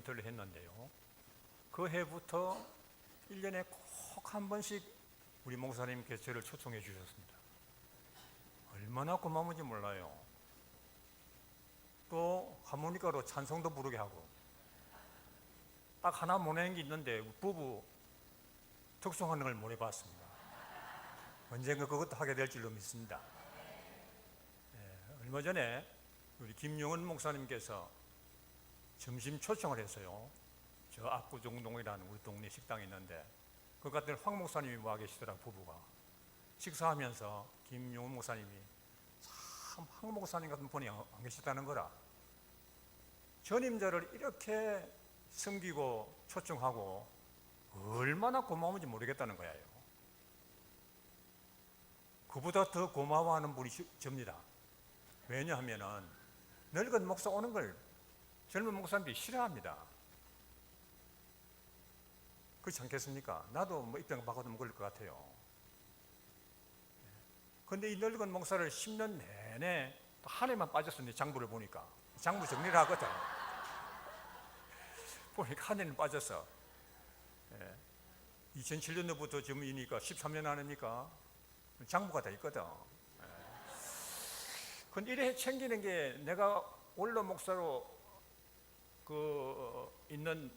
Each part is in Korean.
은퇴를 했는데요. 그 해부터 1년에 꼭 한 번씩 우리 목사님께서 저를 초청해 주셨습니다. 얼마나 고마운지 몰라요. 또 하모니카로 찬송도 부르게 하고, 딱 하나 모내는 게 있는데 부부 특송하는 걸 모내봤습니다. 언젠가 그것도 하게 될 줄로 믿습니다. 얼마 전에 우리 김용은 목사님께서 점심 초청을 했어요. 저 압구정동이라는 우리 동네 식당이 있는데 그 같은 황 목사님이 와 계시더라고. 부부가 식사하면서 김용은 목사님이 참 황 목사님 같은 분이 안 계시다는 거라, 전임자를 이렇게 섬기고 초청하고 얼마나 고마운지 모르겠다는 거예요. 그보다 더 고마워하는 분이 접니다. 왜냐하면은 늙은 목사 오는 걸 젊은 목사님들이 싫어합니다. 그렇지 않겠습니까? 나도 뭐 입장 바꿔도 그럴 것 같아요. 근데 이 늙은 목사를 10년 내내 한 해만 빠졌었는데, 장부를 보니까 장부 정리를 하거든. 보니까 한 해는 빠졌어. 2007년도부터 지금이니까 13년 안이니까 장부가 다 있거든. 근데 이래 챙기는 게 내가 원로 목사로 있는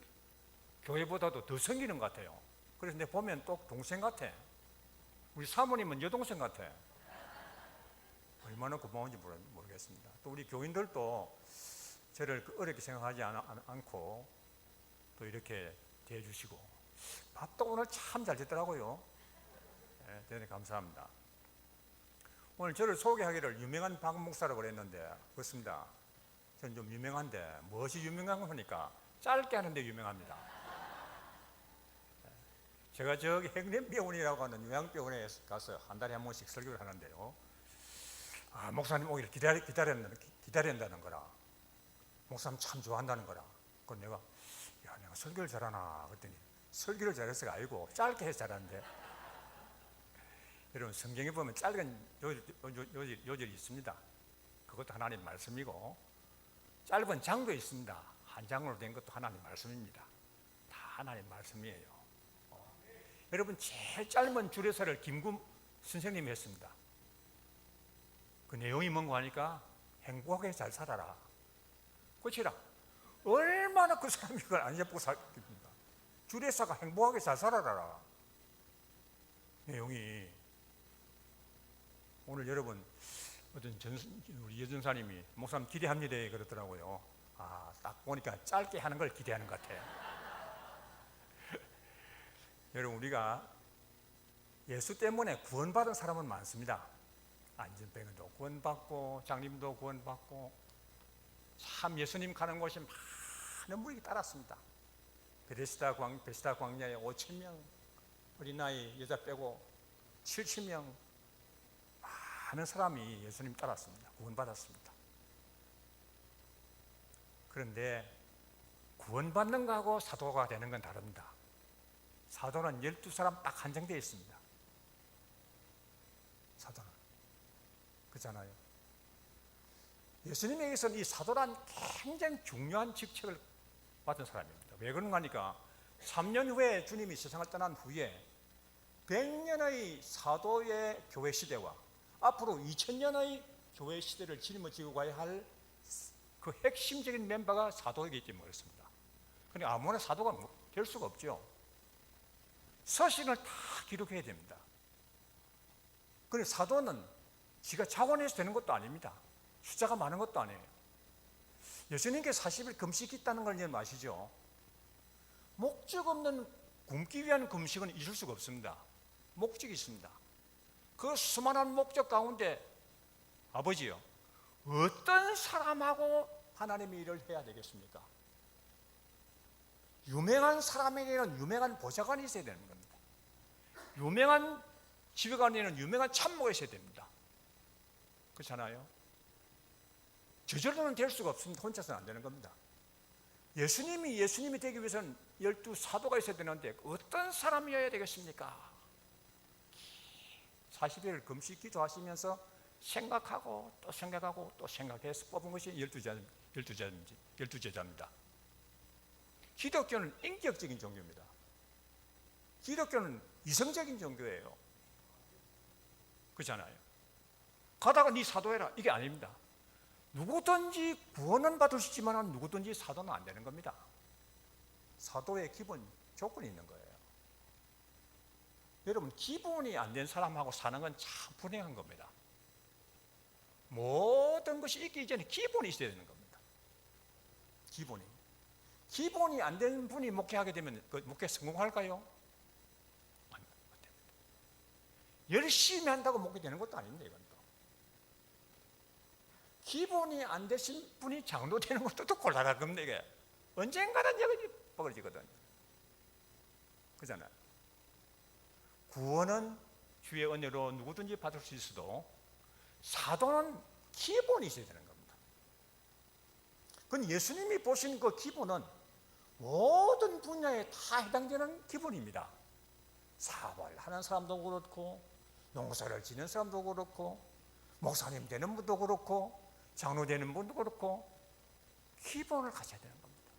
교회보다도 더 섬기는 것 같아요. 그래서 내가 보면 또 동생 같아. 우리 사모님은 여동생 같아. 얼마나 고마운지 모르겠습니다. 또 우리 교인들도 저를 어렵게 생각하지 않고 또 이렇게 대해주시고, 밥도 오늘 참 잘 됐더라고요. 대단히 감사합니다. 오늘 저를 소개하기를 유명한 박 목사라고 그랬는데 그렇습니다. 저는 좀 유명한데 무엇이 유명한 거니까 짧게 하는데 유명합니다. 제가 저기 행림병원이라고 하는 요양병원에 가서 한 달에 한 번씩 설교를 하는데요. 목사님 오기를 기다린다는 거라. 목사님 참 좋아한다는 거라. 그건 내가 설교를 잘하나 그랬더니 설교를 잘해서가 아니고 짧게 해서 잘하는데, 여러분 성경에 보면 짧은 요절이 있습니다. 그것도 하나님 말씀이고 짧은 장도 있습니다. 한 장으로 된 것도 하나님 말씀입니다. 다 하나님 말씀이에요. 여러분 제일 짧은 주례사를 김구 선생님이 했습니다. 그 내용이 뭔가 하니까 행복하게 잘 살아라. 그치라. 얼마나 그 사람이 그걸 안 예쁘고 살겠습니까? 주례사가 행복하게 잘 살아라. 내용이 오늘 여러분 어떤 우리 여전사님이 목사님 기대합니다 그러더라고요. 딱 보니까 짧게 하는 걸 기대하는 것 같아요. 여러분 우리가 예수 때문에 구원받은 사람은 많습니다. 안전병도 구원받고 장님도 구원받고 참 예수님 가는 곳이 많은 무리가 따랐습니다. 베데스다 광야에 5,000명, 어린아이 여자 빼고 70명, 많은 사람이 예수님 따랐습니다. 구원받았습니다. 그런데 구원받는 거하고 사도가 되는 건 다릅니다. 사도는 12사람 딱 한정되어 있습니다. 사도는 그렇잖아요. 예수님에게서는 이 사도란 굉장히 중요한 직책을 받은 사람입니다. 왜 그런가 하니까 3년 후에 주님이 세상을 떠난 후에 100년의 사도의 교회 시대와 앞으로 2000년의 교회 시대를 짊어지고 가야 할 그 핵심적인 멤버가 사도이기 때문에 그렇습니다. 그러니 아무나 사도가 될 수가 없죠. 서신을 다 기록해야 됩니다. 그런데 사도는 지가 자원해서 되는 것도 아닙니다. 숫자가 많은 것도 아니에요. 예수님께서 40일 금식했다는 걸 여러분 아시죠? 목적 없는 굶기 위한 금식은 있을 수가 없습니다. 목적이 있습니다. 그 수많은 목적 가운데 아버지요, 어떤 사람하고 하나님의 일을 해야 되겠습니까? 유명한 사람에게는 유명한 보좌관이 있어야 되는 겁니다. 유명한 지휘관에는 유명한 참모가 있어야 됩니다. 그렇잖아요? 저절로는 될 수가 없습니다. 혼자서는 안 되는 겁니다. 예수님이 되기 위해서는 12사도가 있어야 되는데 어떤 사람이어야 되겠습니까? 40일 금식 기도하시면서 생각하고 또 생각하고 또 생각해서 뽑은 것이 12제자입니다. 기독교는 인격적인 종교입니다. 기독교는 이성적인 종교예요. 그렇잖아요. 가다가 네 사도해라 이게 아닙니다. 누구든지 구원은 받을 수 있지만 누구든지 사도는 안 되는 겁니다. 사도의 기본 조건이 있는 거예요. 여러분, 기본이 안 된 사람하고 사는 건 참 불행한 겁니다. 모든 것이 있기 이전에 기본이 있어야 되는 겁니다. 기본이 안 된 분이 목회하게 되면 그 목회 성공할까요? 안 됩니다. 열심히 한다고 목회되는 것도 아닙니다. 이건 또 기본이 안 되신 분이 장로 되는 것도 또 곤란할 겁니다. 이게 언젠가는 여기 뻐그러지거든. 그잖아요. 구원은 주의 은혜로 누구든지 받을 수 있어도 사도는 기본이 있어야 되는 겁니다. 그건 예수님이 보신 그 기본은 모든 분야에 다 해당되는 기본입니다. 사업을 하는 사람도 그렇고, 농사를 짓는 사람도 그렇고, 목사님 되는 분도 그렇고, 장로 되는 분도 그렇고, 기본을 가져야 되는 겁니다.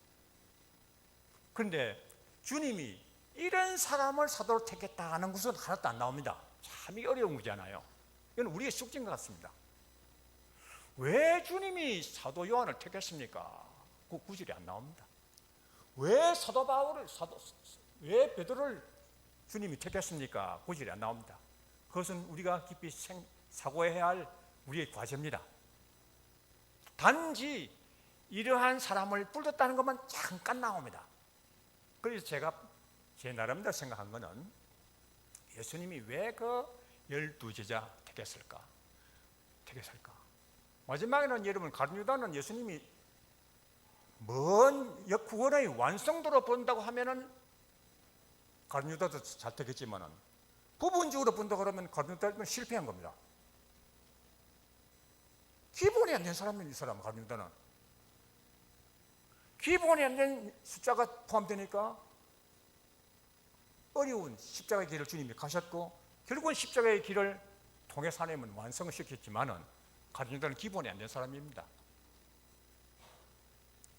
그런데 주님이 이런 사람을 사도로 택했다 하는 것은 하나도 안 나옵니다. 참 어려운 거잖아요. 이건 우리의 숙제인 것 같습니다. 왜 주님이 사도 요한을 택했습니까? 그 구절이 안 나옵니다. 왜 사도 바울을 왜 베드로를 주님이 택했습니까? 구절이 안 나옵니다. 그것은 우리가 깊이 사고해야 할 우리의 과제입니다. 단지 이러한 사람을 불렀다는 것만 잠깐 나옵니다. 그래서 제가 제 나름대로 생각한 것은 예수님이 왜 그 12제자 택했을까? 마지막에는 여러분, 가룟 유다는 예수님이 먼 구원의 완성도로 본다고 하면은 가룟 유다도 잘 되겠지만은 부분적으로 본다고 그러면 가룟 유다는 실패한 겁니다. 기본이 안 된 사람은 이 사람, 가룟 유다는 기본이 안 된 숫자가 포함되니까 어려운 십자가의 길을 주님이 가셨고, 결국은 십자가의 길을 통해서 하나님은 완성을 시켰지만은 가룟 유다는 기본이 안 된 사람입니다.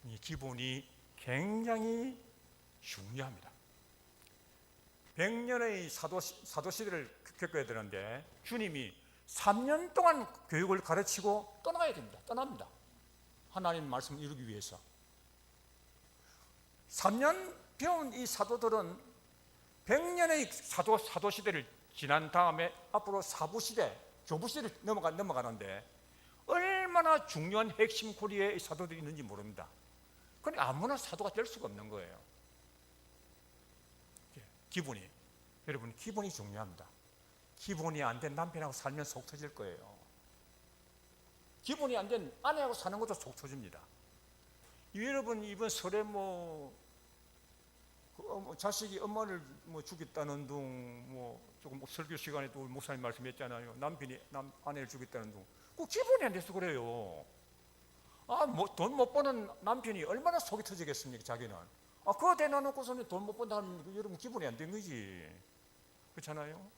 이 기본이 굉장히 중요합니다. 100년의 사도 시대를 겪어야 되는데 주님이 3년 동안 교육을 가르치고 떠나야 됩니다. 떠납니다. 하나님 말씀을 이루기 위해서. 3년 배운 이 사도들은 100년의 사도 시대를 지난 다음에 앞으로 사부 시대, 교부 시대를 넘어가는데 얼마나 중요한 핵심 코리의 사도들이 있는지 모릅니다. 그런데 아무나 사도가 될 수가 없는 거예요. 기본이, 여러분, 기본이 중요합니다. 기본이 안 된 남편하고 살면 속 터질 거예요. 기본이 안 된 아내하고 사는 것도 속 터집니다. 여러분, 이번 설에 자식이 엄마를 죽였다는 둥, 조금 설교 시간에 또 목사님 말씀했잖아요. 남편이 아내를 죽였다는 둥. 그 기본이 안 돼서 그래요. 돈 못 버는 남편이 얼마나 속이 터지겠습니까, 자기는. 그거 대놔놓고서는 돈 못 번다는 여러분 기본이 안 된 거지. 그렇잖아요.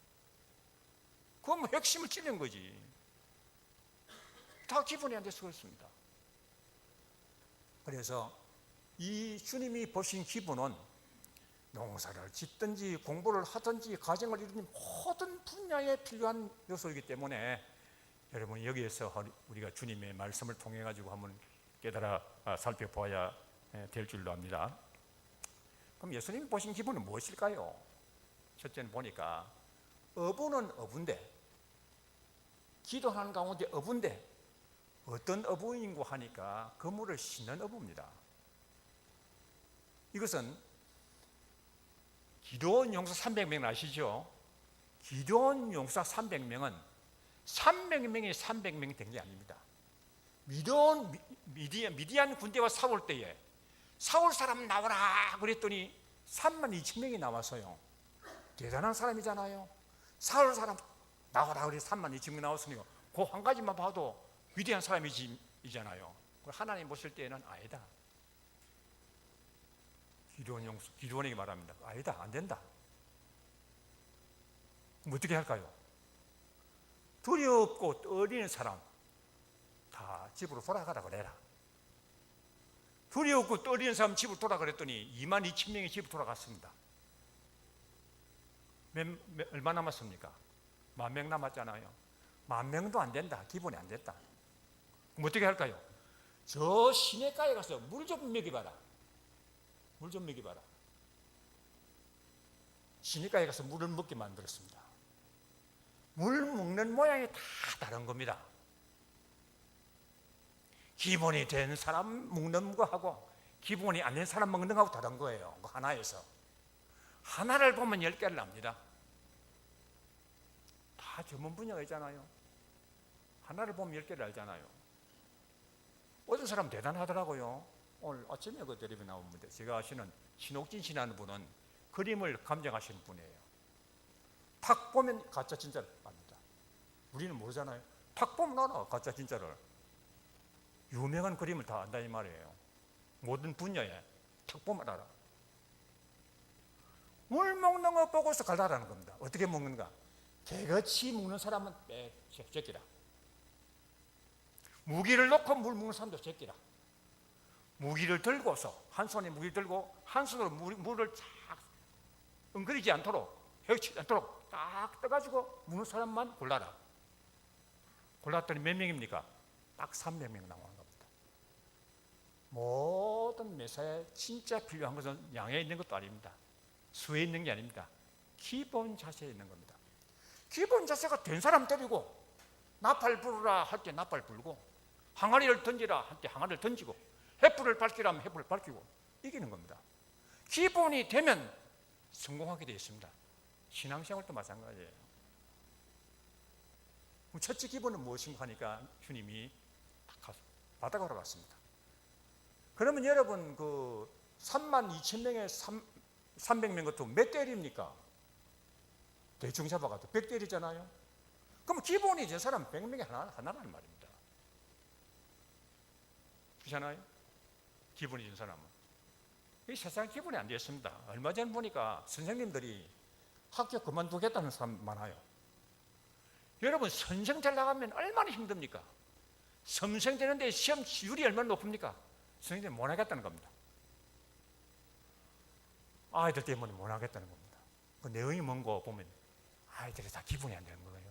그건 핵심을 찔린 거지. 다 기본이 안 돼서 그렇습니다. 그래서 이 주님이 보신 기본은 농사를 짓든지 공부를 하든지 가정을 이루는 모든 분야에 필요한 요소이기 때문에 여러분, 여기에서 우리가 주님의 말씀을 통해 가지고 한번 깨달아 살펴보아야 될 줄로 압니다. 그럼 예수님이 보신 기본은 무엇일까요? 첫째는 보니까 어부는 어부인데, 기도하는 가운데 어부인데 어떤 어부인고 하니까 그물을 싣는 어부입니다. 이것은 기도원 용사 300명 아시죠? 기도원 용사 300명은 300명이 300명이 된 게 아닙니다. 미디안 군대가 싸울 때에 사울 사람 나와라 그랬더니 32,000명이 나와서요. 대단한 사람이잖아요. 사울 사람 나와라 그래 32,000명이 나왔으니까 그 한 가지만 봐도 위대한 사람이잖아요. 하나님 보실 때에는 아니다. 기도원에게 말합니다. 아니다, 안 된다. 그럼 어떻게 할까요? 두렵고 떨리는 사람 다 집으로 돌아가라 그래라. 둘이 없고 떨리는 사람 집으로 돌아가 그랬더니 22,000명이 집으로 돌아갔습니다. 얼마 남았습니까? 10,000명 남았잖아요. 10,000명도 안 된다. 기본이 안 됐다. 그럼 어떻게 할까요? 저 시내가에 가서 물 좀 먹여봐라. 물 좀 먹여봐라. 시내가에 가서 물을 먹게 만들었습니다. 물 먹는 모양이 다 다른 겁니다. 기본이 된 사람 먹는 거하고 기본이 안 된 사람 먹는 거하고 다른 거예요. 그 하나에서 하나를 보면 10개를 납니다. 다 전문 분야가 있잖아요. 하나를 보면 10개를 알잖아요. 어떤 사람 대단하더라고요. 오늘 아침에 그 텔레비전 나오는데 제가 아시는 신옥진 씨라는 분은 그림을 감정하시는 분이에요. 탁 보면 가짜 진짜를 압니다. 우리는 모르잖아요. 탁 보면 알아, 가짜 진짜를. 유명한 그림을 다 안다 이 말이에요. 모든 분야에 탁 보면 알아. 물 먹는 거 보고서 갈라라는 겁니다. 어떻게 먹는가? 개같이 먹는 사람은 제끼라. 무기를 놓고 물 먹는 사람도 제끼라. 무기를 들고서 한 손에 무기를 들고 한 손으로 물을 쫙 엉그리지 않도록 헤치지 않도록 딱 떠가지고 먹는 사람만 골라라. 골랐더니 몇 명입니까? 딱 300명 나오는 겁니다. 모든 매사에 진짜 필요한 것은 양에 있는 것도 아닙니다. 수에 있는 게 아닙니다. 기본 자세에 있는 겁니다. 기본 자세가 된 사람 데리고 나팔 부르라 할 때 나팔 불고 항아리를 던지라 할 때 항아리를 던지고 횃불을 밝히라 하면 횃불을 밝히고 이기는 겁니다. 기본이 되면 성공하게 되어 있습니다. 신앙생활도 마찬가지예요. 첫째 기본은 무엇인가 하니까 주님이 바다가로 갔습니다. 그러면 여러분 그 32,000명에 300명 같은 몇 대일입니까? 대충 잡아가지고 100대일이잖아요. 그럼 기본이 저 사람 100명이 하나라는 말입니다. 그렇잖아요? 기본이 준 사람은. 이 세상 기본이 안 되었습니다. 얼마 전 보니까 선생님들이 학교 그만두겠다는 사람 많아요. 여러분 선생들 나가면 얼마나 힘듭니까? 선생되는데 시험 지율이 얼마나 높습니까? 선생님들 못 하겠다는 겁니다. 아이들 때문에 못 하겠다는 겁니다. 그 내용이 뭔가 보면 아이들이 다 기본이 안 되는 거예요.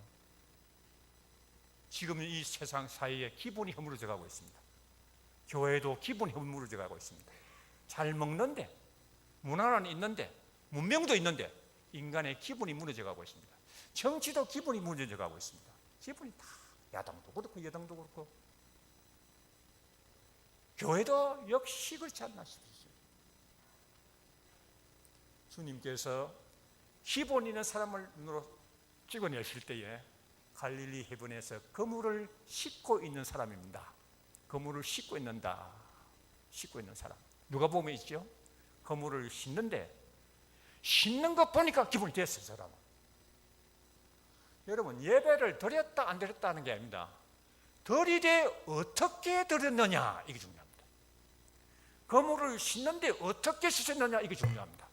지금 이 세상 사이에 기본이 허물어져 가고 있습니다. 교회도 기본이 허물어져 가고 있습니다. 잘 먹는데 문화는 있는데 문명도 있는데 인간의 기본이 무너져 가고 있습니다. 정치도 기본이 무너져 가고 있습니다. 기본이 다 야당도 그렇고 여당도 그렇고 교회도 역시 그렇지 않나 싶으세요. 주님께서 기본 있는 사람을 눈으로 찍어내실 때에 갈릴리 해변에서 그물을 씻고 있는 사람입니다. 그물을 씻고 있는다. 씻고 있는 사람. 누가 보면 있죠? 그물을 씻는데 씻는 것 보니까 기분이 됐어요, 사람은. 여러분 예배를 드렸다 안 드렸다 하는 게 아닙니다. 드리되 어떻게 드렸느냐 이게 중요합니다. 그물을 씻는데 어떻게 씻었느냐 이게 중요합니다.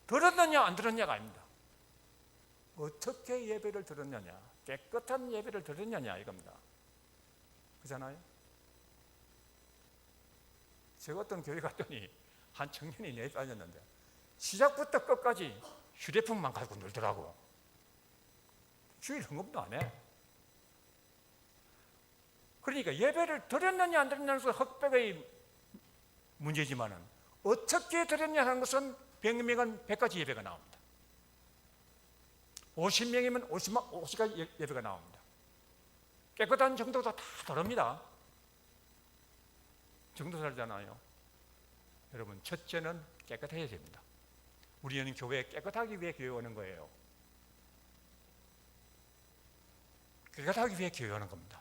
들었느냐 안 들었냐가 아닙니다. 어떻게 예배를 드렸느냐, 깨끗한 예배를 드렸느냐 이겁니다. 그렇잖아요? 제가 어떤 교회 갔더니 한 청년이 내에 빠졌는데 시작부터 끝까지 휴대폰만 가지고 놀더라고. 주일 헌금도 안 해. 그러니까 예배를 드렸느냐 안 드렸냐는 것은 흑백의 문제지만은 어떻게 드렸냐 하는 것은 100명은 100가지 예배가 나옵니다. 50명이면 50가지 예배가 나옵니다. 깨끗한 정도도 다 다릅니다. 정도 다르잖아요. 여러분 첫째는 깨끗해야 됩니다. 우리는 교회에 깨끗하기 위해 교회 오는 거예요. 깨끗하기 위해 교회 오는 겁니다.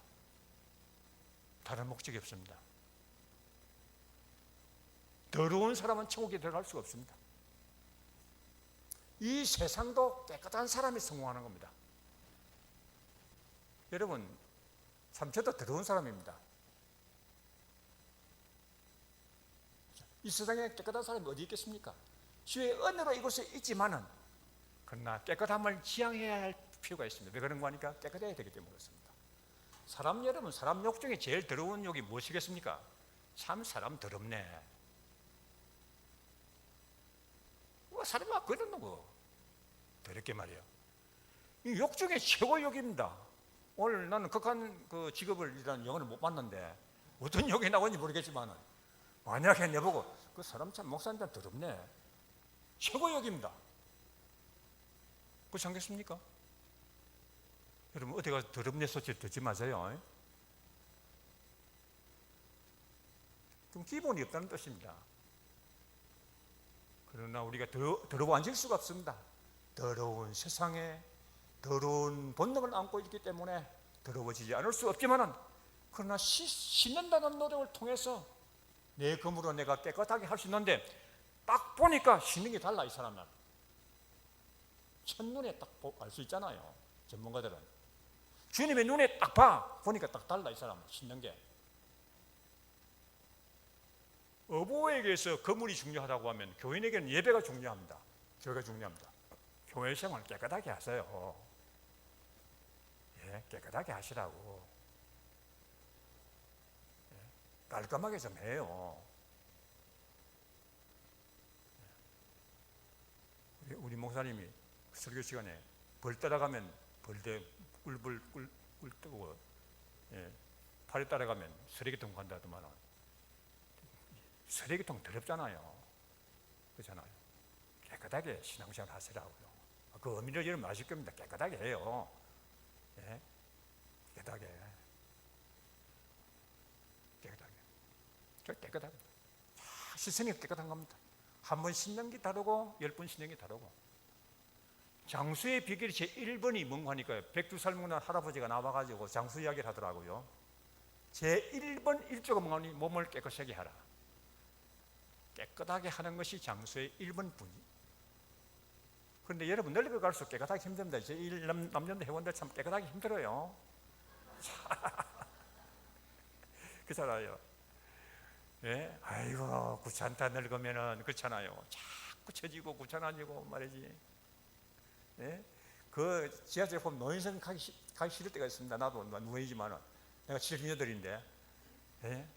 다른 목적이 없습니다. 더러운 사람은 천국에 들어갈 수가 없습니다. 이 세상도 깨끗한 사람이 성공하는 겁니다. 여러분 삼촌도 더러운 사람입니다. 이 세상에 깨끗한 사람이 어디 있겠습니까? 주의 은혜로 이곳에 있지만은 그러나 깨끗함을 지향해야 할 필요가 있습니다. 왜 그런 거 하니까 깨끗해야 되기 때문에 그렇습니다. 사람 여러분 사람 욕 중에 제일 더러운 욕이 무엇이겠습니까? 참 사람 더럽네. 뭐 사람이 막 그러는 거 더럽게 말이야. 이 욕 중에 최고 욕입니다. 오늘 나는 극한 그 직업을 일단 영어를 못 봤는데 어떤 욕이 나오는지 모르겠지만 만약에 내보고 그 사람 참 목사님 더럽네, 최고 욕입니다. 그렇지 않겠습니까? 여러분 어디 가서 더럽네 소리 듣지 마세요. 그럼 기본이 없다는 뜻입니다. 그러나 우리가 더러워 앉을 수가 없습니다. 더러운 세상에 더러운 본능을 안고 있기 때문에 더러워지지 않을 수 없지만은, 그러나 씻는다는 노력을 통해서 내 검으로 내가 깨끗하게 할 수 있는데, 딱 보니까 씻는 게 달라. 이 사람은 첫눈에 딱 알 수 있잖아요. 전문가들은 주님의 눈에 딱 보니까 딱 달라. 이 사람은 씻는 게. 어부에게서 거물이 중요하다고 하면 교인에게는 예배가 중요합니다. 교회가 중요합니다. 교회 생활 깨끗하게 하세요. 예, 깨끗하게 하시라고. 예, 깔끔하게 좀 해요. 우리 목사님이 설교 시간에 벌 따라가면 벌대 꿀 뜨고, 예, 팔에 따라가면 쓰레기통 간다더만은. 쓰레기통 더럽잖아요. 그렇잖아요. 깨끗하게 신앙생활 하시라고요. 그 의미를 여러분 아실 겁니다. 깨끗하게 해요. 예? 깨끗하게. 깨끗하게. 씻으면 깨끗한 겁니다. 한 번 씻는 게 다르고 10번 씻는 게 다르고. 장수의 비결이 제 1번이 뭔가 하니까 백두살문한 할아버지가 나와가지고 장수 이야기를 하더라고요. 제 1번 1조가 뭔가 하니 몸을 깨끗하게 하라. 깨끗하게 하는 것이 장수의 1번 분이. 그런데 여러분 넓게 갈수록 깨끗하기 힘듭니다. 제 남녀 회원들 참 깨끗하기 힘들어요. 그렇잖아요. 예? 아이고 귀찮다 늙으면은 그렇잖아요. 자꾸 처지고 귀찮아지고 말이지. 예? 그 지하철 보면 노인성 가기 싫을 때가 있습니다. 나도 노인이지만은 내가 78인데. 예?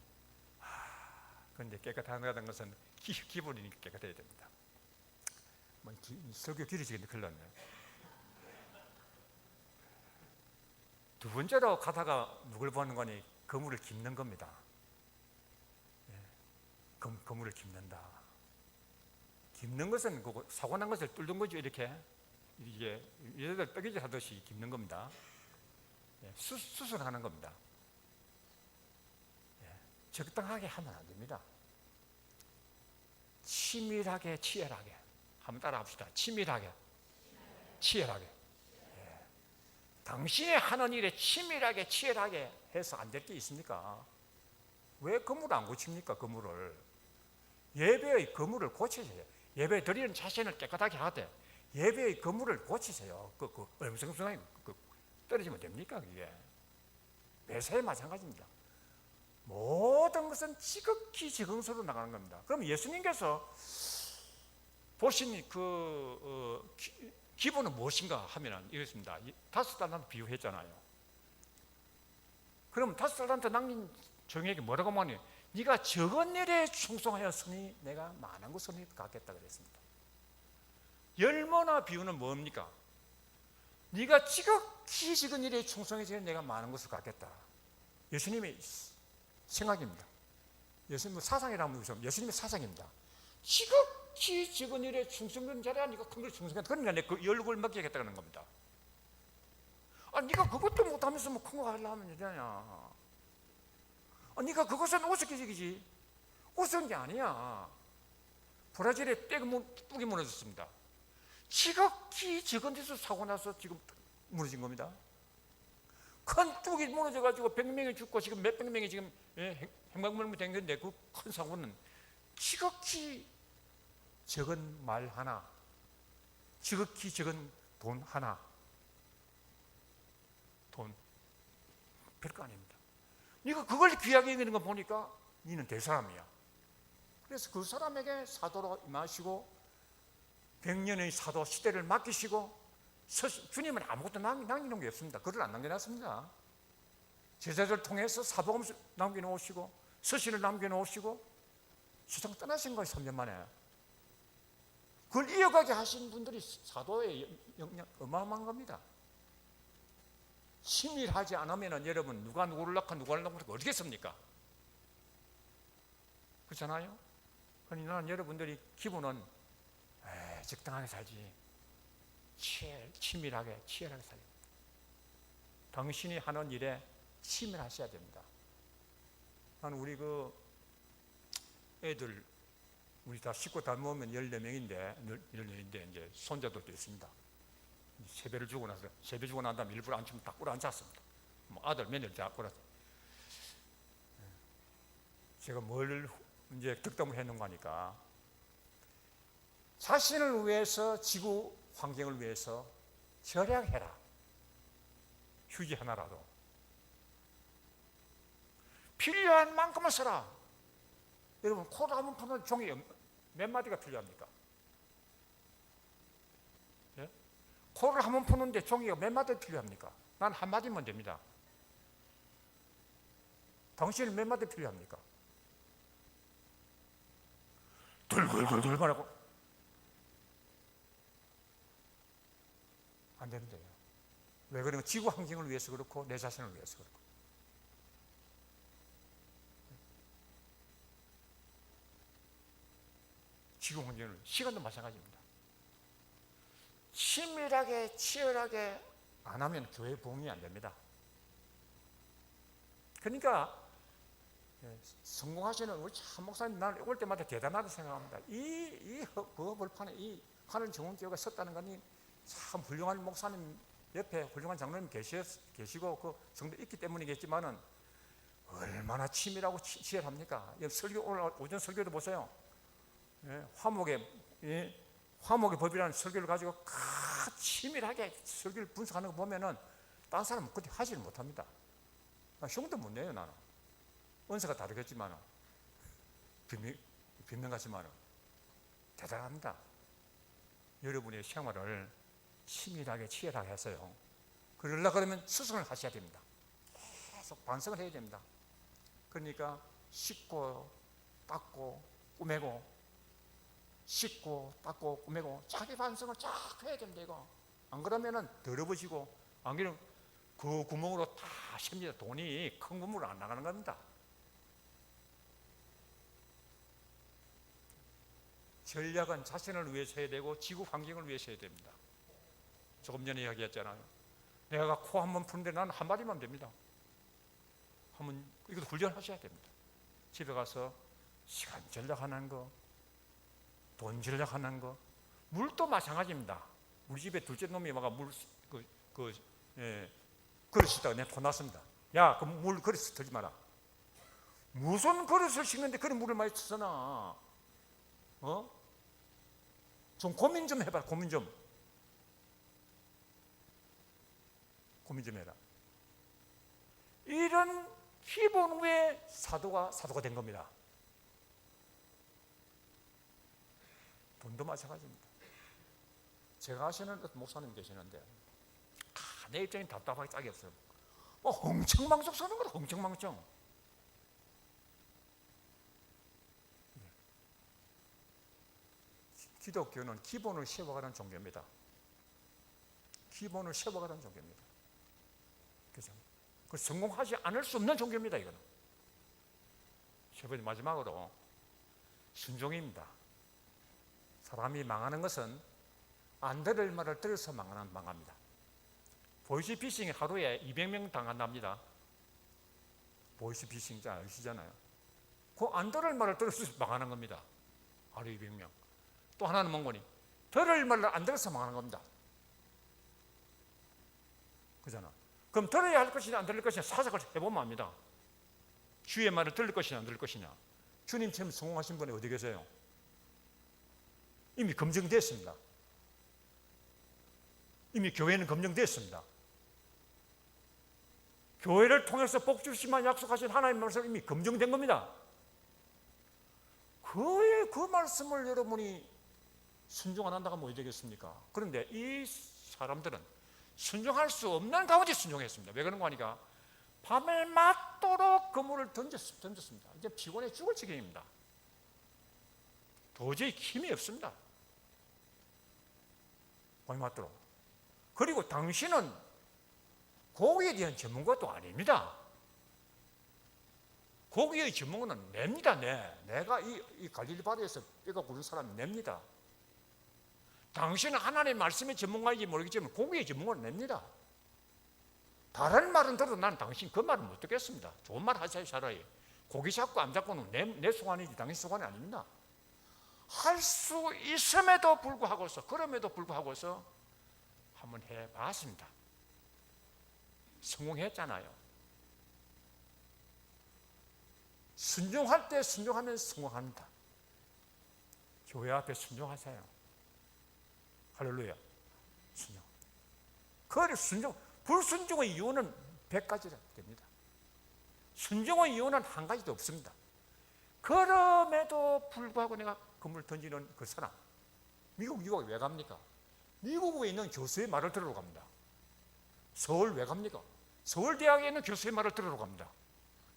그런데 깨끗하다는 것은 기본이니까 깨끗해야 됩니다. 뭐 설교 길어지겠네. 큰일 났네. 두 번째로 가다가 누굴 보는 거니? 거물을 깁는 겁니다. 예. 거물을 깁는다. 깁는 것은 사고 난 것을 뚫는 거죠. 이렇게 얘들 뼈기질 하듯이 깁는 겁니다. 예. 수술하는 겁니다. 예. 적당하게 하면 안 됩니다. 치밀하게 치열하게. 한번 따라 합시다. 치밀하게 치열하게. 예. 당신이 하는 일에 치밀하게 치열하게 해서 안 될 게 있습니까? 왜 건물을 안 고칩니까? 건물을. 예배의 건물을 고치세요. 예배 드리는 자신을 깨끗하게 하되 예배의 건물을 고치세요. 음성성이 떨어지면 됩니까? 그게 매사에 마찬가지입니다. 모든 것은 지극히 적응수로 나가는 겁니다. 그럼 예수님께서 보신 기본은 무엇인가 하면 이렇습니다. 5달란트 비유했잖아요. 그럼 5달란트 남긴 종에게 뭐라고 말하니? 네가 적은 일에 충성하였으니 내가 많은 것을 갖겠다 그랬습니다. 열모나 비유는 뭡니까? 네가 지극히 적은 일에 충성해서 내가 많은 것을 갖겠다. 예수님의 생각입니다. 예수님의 사상이라면 예수님의 사상입니다. 지극히 적은 일에 충성된 자라 네가 큰 걸 충성했다. 그러니까 내 그 얼굴 먹여야겠다는 겁니다. 아, 네가 그것도 못하면서 뭐 큰 거 하려면 되냐? 아, 네가 그것은 오색기적이지. 오색한 게 아니야. 브라질에 뚝이 무너졌습니다. 지극히 적은 데서 사고 나서 지금 무너진 겁니다. 큰 뚝이 무너져가지고 100명이 죽고 지금 몇백 명이 지금 행방불명이 된 건데 그 큰 사고는 지극히 적은 말 하나, 지극히 적은 돈 하나, 돈 별거 아닙니다. 네가 그걸 귀하게 여기는 거 보니까 너는 대사람이야. 그래서 그 사람에게 사도로 임하시고 100년의 사도 시대를 맡기시고 주님은 아무것도 남기는 게 없습니다. 글을 안 남겨놨습니다. 제자들 통해서 사복음 남겨놓으시고 서신을 남겨놓으시고 세상 떠나신 거예요. 3년 만에. 그걸 이어가게 하신 분들이 사도의 영향 어마어마한 겁니다. 치밀하지 않으면 여러분 누가 누구를 낳고 누가를 낳고 어디겠습니까? 그렇잖아요? 그러니 나는 여러분들이 기분은 적당하게 살지, 치밀하게 치열하게 살아요. 당신이 하는 일에 치밀하셔야 됩니다. 나는 우리 애들 우리 다 식구 다 모으면 14명인데 이제 손자들도 있습니다. 세배를 주고 나서 세배 주고 난 다음에 일부러 앉히면 딱 꿇어 앉았습니다. 뭐 아들 며느리 다 꿇어. 제가 뭘 이제 득담을 했는가 하니까 자신을 위해서 지구 환경을 위해서 절약해라. 휴지 하나라도 필요한 만큼만 써라. 여러분 코를 한번 푸는 종이 몇 마디가 필요합니까? 예? 코를 한번 푸는데 종이가 몇 마디 필요합니까? 난 한 마디면 됩니다. 당신은 몇 마디 필요합니까? 돌돌돌돌 말하고 안 된대요. 왜 그러면 지구 환경을 위해서 그렇고 내 자신을 위해서 그렇고. 지구 환경을 시간도 마찬가지입니다. 치밀하게 치열하게 안 하면 교회 부흥이 안 됩니다. 그러니까 성공하시는 우리 참 목사님 나는 올 때마다 대단하다고 생각합니다. 이 벌판에 이 하늘 정원교회가 섰다는 거니 참 훌륭한 목사님 옆에 훌륭한 장로님 계시고 그 정도 있기 때문이겠지만은 얼마나 치밀하고 치열합니까? 오늘 오전 설교도 보세요. 화목의 법이라는 설교를 가지고 치밀하게 설교를 분석하는 거 보면은 다른 사람은 그때 하지를 못합니다. 흉도 못 내요. 나는 은사가 다르겠지만 빈명 같지만 대단합니다. 여러분의 생활을 치밀하게 치열하게 했어요. 그러려고 그러면 수승을 하셔야 됩니다. 계속 반성을 해야 됩니다. 그러니까 씻고 닦고 꾸매고 씻고 닦고 꾸매고 자기 반성을 쫙 해야 됩니다. 이거 안 그러면은 더러워지고 안 그러면 그 구멍으로 다 셉니다. 돈이 큰 구멍으로 안 나가는 겁니다. 전략은 자신을 위해서 해야 되고 지구 환경을 위해서 해야 됩니다. 조금 전에 이야기했잖아요. 내가 코 한 번 푸는데 나는 한 마디만 됩니다. 한번 이것도 훈련하셔야 됩니다. 집에 가서 시간 전략하는 거, 돈 전략하는 거, 물도 마찬가지입니다. 우리 집에 둘째 놈이 와가 그릇이다가 내가 혼났습니다. 야, 그 물 그릇 들지 마라. 무슨 그릇을 씻는데 그런 물을 많이 쓰나? 좀 고민 좀 해봐. 고민 좀 해라. 이런 기본 위에 사도가 된 겁니다. 돈도 마찬가지입니다. 제가 아시는 목사님 계시는데 내 입장이 답답하게 짝이 없어요. 흥청망청 쓰는 거다. 흥청망청. 기독교는 기본을 세워가는 종교입니다. 기본을 세워가는 종교입니다. 그죠? 그 성공하지 않을 수 없는 종교입니다. 이거는. 세 번째 마지막으로 순종입니다. 사람이 망하는 것은 안 들을 말을 들어서 망합니다. 보이스피싱이 하루에 200명 당한답니다. 보이스피싱 아시잖아요. 그 안 들을 말을 들어서 망하는 겁니다. 하루 200명. 또 하나는 뭔거니? 들을 말을 안 들어서 망하는 겁니다. 그잖아. 그럼 들어야 할 것이냐 안 들을 것이냐 사색을 해보면 압니다. 주의 말을 들을 것이냐 안 들을 것이냐. 주님처럼 성공하신 분이 어디 계세요? 이미 검증됐습니다. 이미 교회는 검증됐습니다. 교회를 통해서 복 주시만 약속하신 하나님의 말씀이 이미 검증된 겁니다. 그 말씀을 여러분이 순종 안 한다고 뭐 되겠습니까? 그런데 이 사람들은 순종할 수 없는 가운데 순종했습니다. 왜 그런가 하니까 밤을 맞도록 그물을 던졌습니다. 이제 피곤해 죽을 지경입니다. 도저히 힘이 없습니다. 밤을 맞도록. 그리고 당신은 고기에 대한 전문가도 아닙니다. 고기의 전문가는 냅니다. 내가 이 갈릴리 바다에서 뼈가 굵은 사람이 냅니다. 당신은 하나님의 말씀의 전문가인지 모르겠지만 고기의 전문가는 냅니다. 다른 말은 들어도 난 당신 그 말은 못 듣겠습니다. 좋은 말 하셔야 살아요. 고기 잡고 안 잡고는 내 소관이지 당신 소관이 아닙니다. 할 수 있음에도 불구하고서, 그럼에도 불구하고서 한번 해봤습니다. 성공했잖아요. 순종할 때 순종하면 성공합니다. 교회 앞에 순종하세요. 할렐루야. 순종. 그 순종, 불순종의 이유는 100가지가 됩니다. 순종의 이유는 한 가지도 없습니다. 그럼에도 불구하고 내가 그물을 던지는 그 사람, 미국 유학 왜 갑니까? 미국에 있는 교수의 말을 들으러 갑니다. 서울 왜 갑니까? 서울대학에 있는 교수의 말을 들으러 갑니다.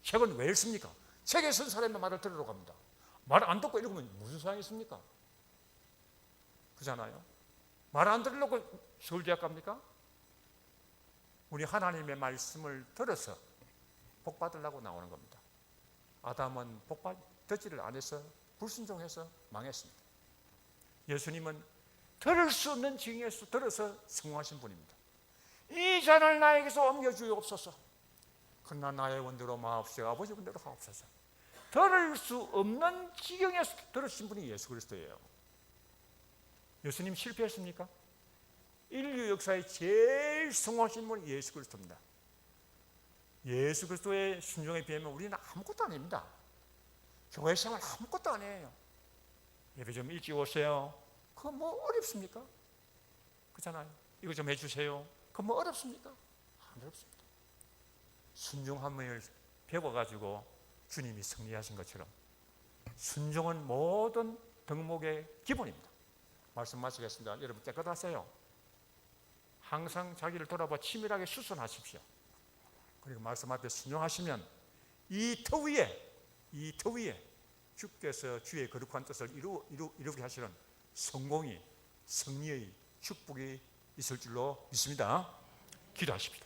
책은 왜 읽습니까? 책에 쓴 사람의 말을 들으러 갑니다. 말 안 듣고 읽으면 무슨 소용이 있습니까? 그렇잖아요. 말 안 들으려고 서울대학 갑니까? 우리 하나님의 말씀을 들어서 복 받으려고 나오는 겁니다. 아담은 듣지를 안 해서 불순종해서 망했습니다. 예수님은 들을 수 없는 징에서 들어서 성공하신 분입니다. 이 잔을 나에게서 옮겨주옵소서. 그러나 나의 원대로 마옵시고 아버지 원대로 하옵소서. 들을 수 없는 지경에서 들으신 분이 예수 그리스도예요. 예수님 실패했습니까? 인류 역사에 제일 성공하신 분이 예수 그리스도입니다. 예수 그리스도의 순종에 비하면 우리는 아무것도 아닙니다. 교회 생활 아무것도 아니에요. 예배 좀 일찍 오세요. 그거 뭐 어렵습니까? 그렇잖아요. 이거 좀 해주세요. 그거 뭐 어렵습니까? 안 어렵습니다. 순종함을 배워가지고 주님이 승리하신 것처럼 순종은 모든 덕목의 기본입니다. 말씀 마치겠습니다. 여러분 깨끗하세요. 항상 자기를 돌아봐 치밀하게 수선하십시오. 그리고 말씀 앞에 순종하시면 이 터 위에 주께서 주의 거룩한 뜻을 이루게 하시는 성공이, 승리의 축복이 있을 줄로 믿습니다. 기도하십시오.